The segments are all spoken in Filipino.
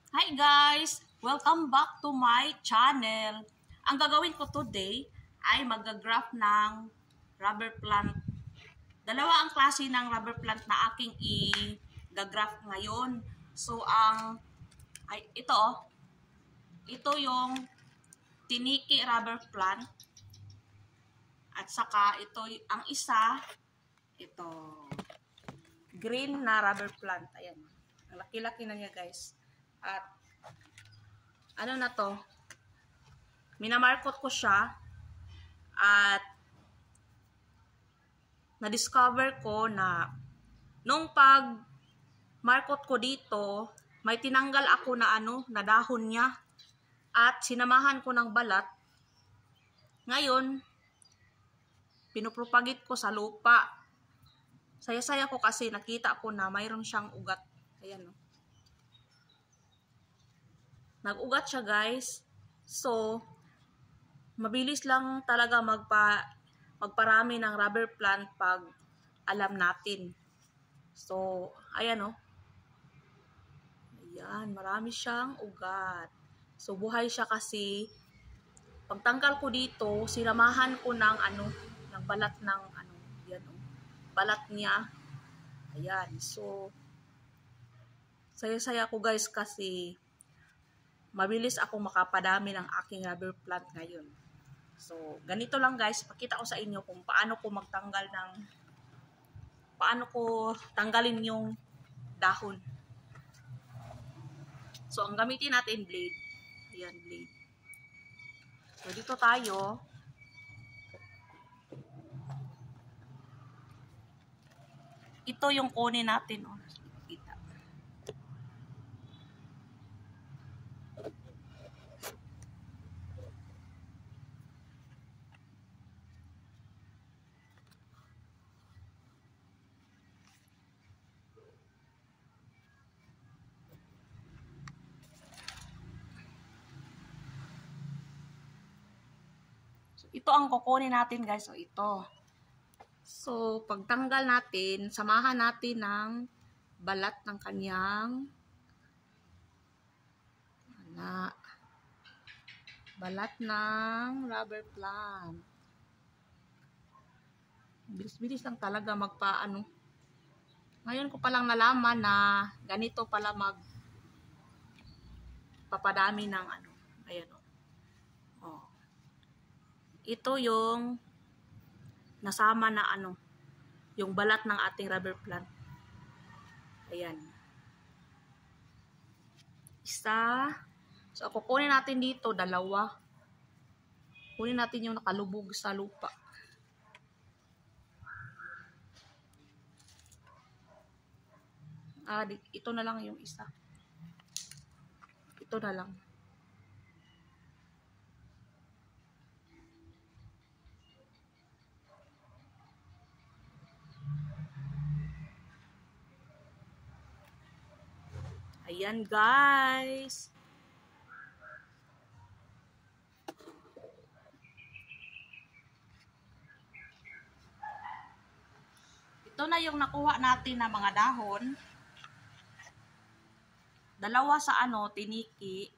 Hi guys! Welcome back to my channel. Ang gagawin ko today ay mag-graph ng rubber plant. Dalawa ang klase ng rubber plant na aking i-graph ngayon. So ito yung tiniki rubber plant at saka ito ang isa, ito green na rubber plant. Ayan. Ang laki-laki na niya guys. At ano na to? Minamarkot ko siya at na-discover ko na nung pag markot ko dito, may tinanggal ako na na dahon niya at sinamahan ko ng balat. Ngayon, pinupropagate ko sa lupa. Saya-saya ko kasi nakita ko na mayroon siyang ugat. Ayan o. Nag-ugat siya guys. So, mabilis lang talaga magparami ng rubber plant pag alam natin. So, ayan o. Ayan, marami siyang ugat. So, buhay siya kasi pagtanggal ko dito, sinamahan ko ng ng balat ng yan o. Balat niya. Ayan. So, saya-saya ko guys kasi mabilis ako makapadami ng aking rubber plant ngayon. So, ganito lang guys, pakita ko sa inyo kung paano ko tanggalin yung dahon. So, ang gamitin natin blade. Ayan, blade. So, dito tayo. Ito yung kunin natin. Oh. Kita. Ito ang kukunin natin guys. So, ito. So, pagtanggal natin, samahan natin ng balat ng kanyang balat ng rubber plant. Bilis-bilis lang talaga magpaano. Ngayon ko palang nalaman na ganito pala papadami ng Ayan o. Oh. Ito yung nasama na yung balat ng ating rubber plant. Ayan. Isa. So, kukunin natin dito, dalawa. Kunin natin yung nakalubog sa lupa. Ito na lang yung isa. Ito na lang. Ayan guys. Ito na yung nakuha natin na mga dahon. Dalawa sa tiniki.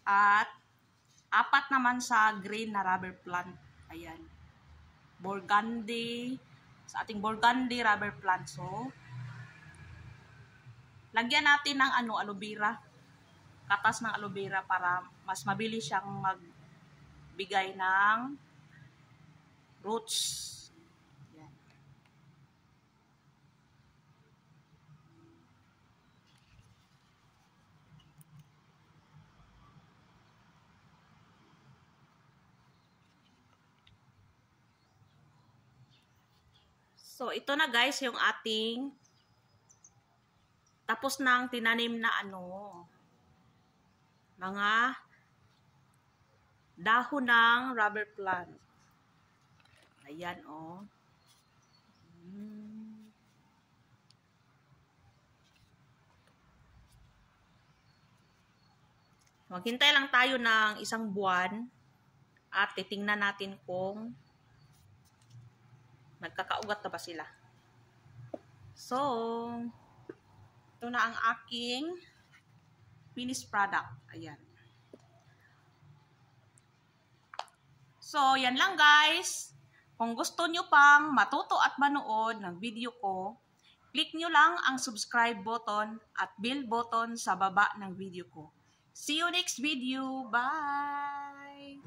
At 4 naman sa green na rubber plant. Ayan. Burgundy. Sa ating burgundy rubber plant. So, lagyan natin ng aloe vera. Katas ng aloe vera para mas mabilis siyang magbigay ng roots. Yan. So, ito na guys yung ating tapos nang tinanim na mga dahon ng rubber plant. Ayan o. Maghintay lang tayo ng 1 buwan at titingnan natin kung nagkakaugat na ba sila. So, Ito na ang aking finished product. Ayan. So, yan lang guys. Kung gusto nyo pang matuto at manood ng video ko, click nyo lang ang subscribe button at bell button sa baba ng video ko. See you next video. Bye!